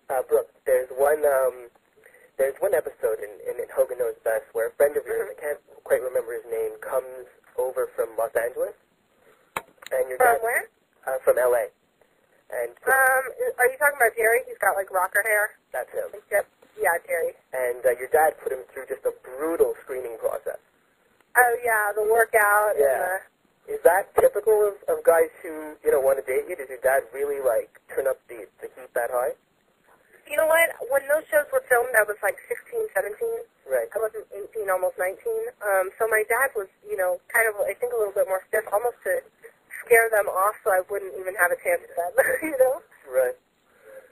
Brooke, there's one episode in Hogan Knows Best where a friend of yours, I can't quite remember his name, comes over from Los Angeles, and your dad... From where? From L.A. And are you talking about Jerry? He's got, like, rocker hair. that's him. Yep. Yeah, Jerry. And your dad put him through just a brutal screening process. Oh, yeah, the workout and the... Is that typical of guys who, want to date you? Does your dad really, turn up the heat that high? You know what? When those shows were filmed, I was like 16, 17. Right. I wasn't 18, almost 19. So my dad was, kind of, I think, a little bit more stiff, almost to scare them off so I wouldn't even have a chance at them, Right.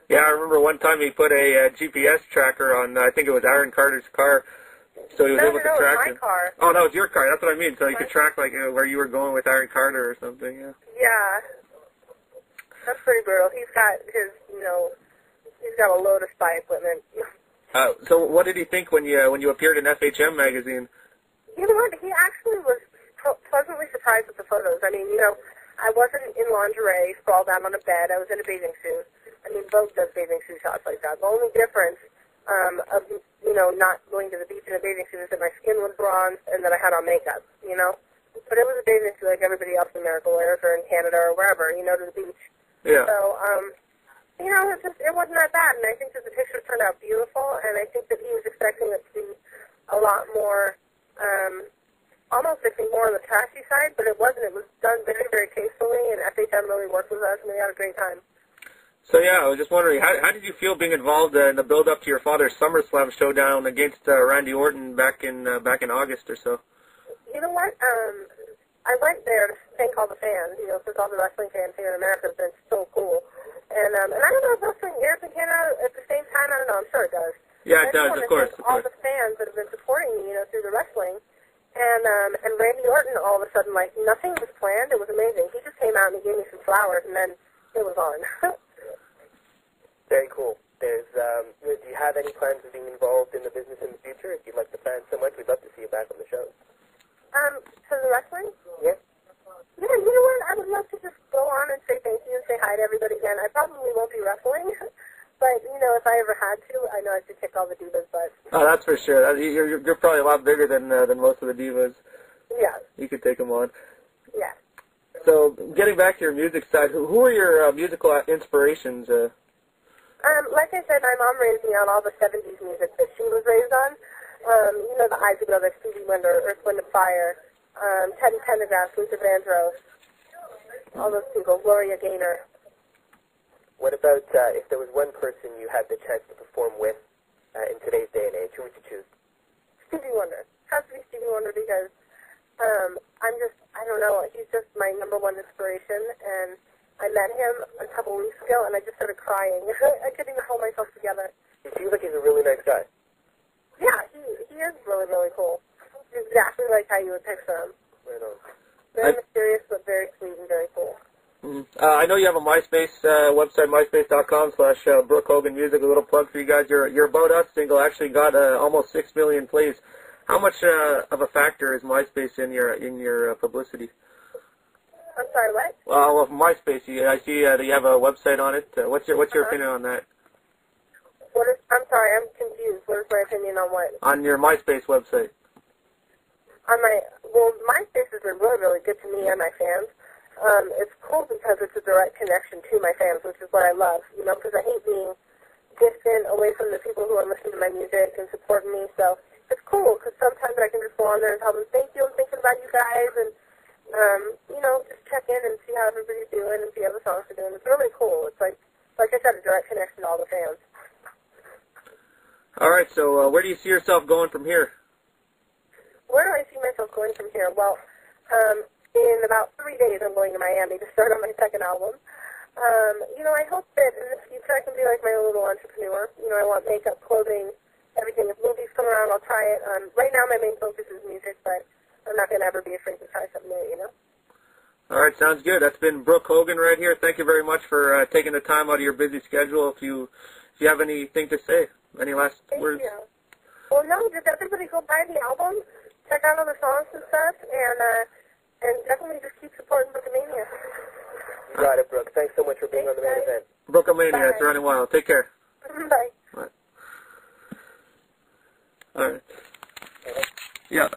Yeah, I remember one time he put a GPS tracker on, I think it was Aaron Carter's car, so he was able to track it was my car. Oh, that was your car. That's what I mean. So he could track, where you were going with Aaron Carter or something, yeah. Yeah. That's pretty brutal. He's got his, he's got a load of spy equipment. So what did he think when you appeared in FHM magazine? You know what? He actually was pleasantly surprised with the photos. I mean, I wasn't in lingerie, sprawled out on a bed. I was in a bathing suit. I mean, Vogue does bathing suit shots like that. The only difference of, not going to the beach in a bathing suit is that my skin was bronzed and that I had on makeup, But it was a bathing suit like everybody else in America wears or in Canada or wherever, to the beach. Yeah. So, it wasn't that bad, and I think that the pictures turned out beautiful, and I think that he was expecting it to be a lot more, almost, I think, more on the trashy side, but it wasn't. It was done very, very tastefully, and FHM really worked with us, and we had a great time. So, yeah, I was just wondering, how did you feel being involved in the build-up to your father's SummerSlam showdown against Randy Orton back in August or so? You know what? I went there to thank all the fans, because all the wrestling fans here in America have been so cool. And I don't know if wrestling airs in Canada at the same time. I don't know. I'm sure it does. Yeah, it does, of course. All the fans that have been supporting me, through the wrestling. And Randy Orton, all of a sudden, nothing was planned. It was amazing. He just came out and he gave me some flowers, and then it was on. Very cool. There's, do you have any plans of being involved in the business in the future? If you like the fans so much, we'd love to see you back on the show. For the wrestling? Yeah. Yeah, you know what? I would love to just go on and say thank you and say hi to everybody again. I probably won't be wrestling, but, if I ever had to, I know I should kick all the divas' butts. Oh, that's for sure. You're probably a lot bigger than most of the divas. Yeah. You could take them on. Yeah. So, getting back to your music side, who are your musical inspirations? Like I said, my mom raised me on all the 70s music that she was raised on. The Isley Brothers, Stevie Wonder, Earth, Wind & Fire, Teddy Pendergrass, Luther Vandross, all those people, Gloria Gaynor. What about if there was one person you had the chance to perform with in today's day and age, who would you choose? Stevie Wonder. It has to be Stevie Wonder because I don't know, he's just my number one inspiration, and I met him a couple weeks ago, and I just started crying. I couldn't even hold myself together. He seems like he's a really nice guy. Yeah, he is really, really cool. He's exactly like how you would picture him. Right on. Very mysterious, but very sweet and very cool. I know you have a MySpace website, myspace.com/Brooke Hogan Music. A little plug for you guys. Your About Us single actually got almost 6 million plays. How much of a factor is MySpace in your publicity? I'm sorry, what? Well, MySpace. I see that you have a website on it. What's your opinion on that? I'm sorry, I'm confused. What is my opinion on what? On your MySpace website. MySpace has been really, really good to me and my fans. It's cool because it's a direct connection to my fans, which is what I love, because I hate being distant away from the people who are listening to my music and supporting me. So it's cool because sometimes I can just go on there and tell them, thank you, I'm thinking about you guys, and, just check in and see how everybody's doing and see how the songs are doing. It's really cool. It's like I said, a direct connection to all the fans. All right, so where do you see yourself going from here? Where do I see myself going from here? Well, in about 3 days I'm going to Miami to start on my second album. I hope that in the future I can be like my own little entrepreneur. I want makeup, clothing, everything. If movies come around, I'll try it. Right now my main focus is music, but I'm not going to ever be afraid to try something new, All right, sounds good. That's been Brooke Hogan right here. Thank you very much for taking the time out of your busy schedule. If you have anything to say, any last words? Thank you. Well, no, just everybody go buy the album, check out all the songs and stuff, and definitely just keep supporting Brookemania. You got it, Brooke. Thanks so much for being on the main event. Brookemania, it's running wild. Take care. Bye. All right. Yeah.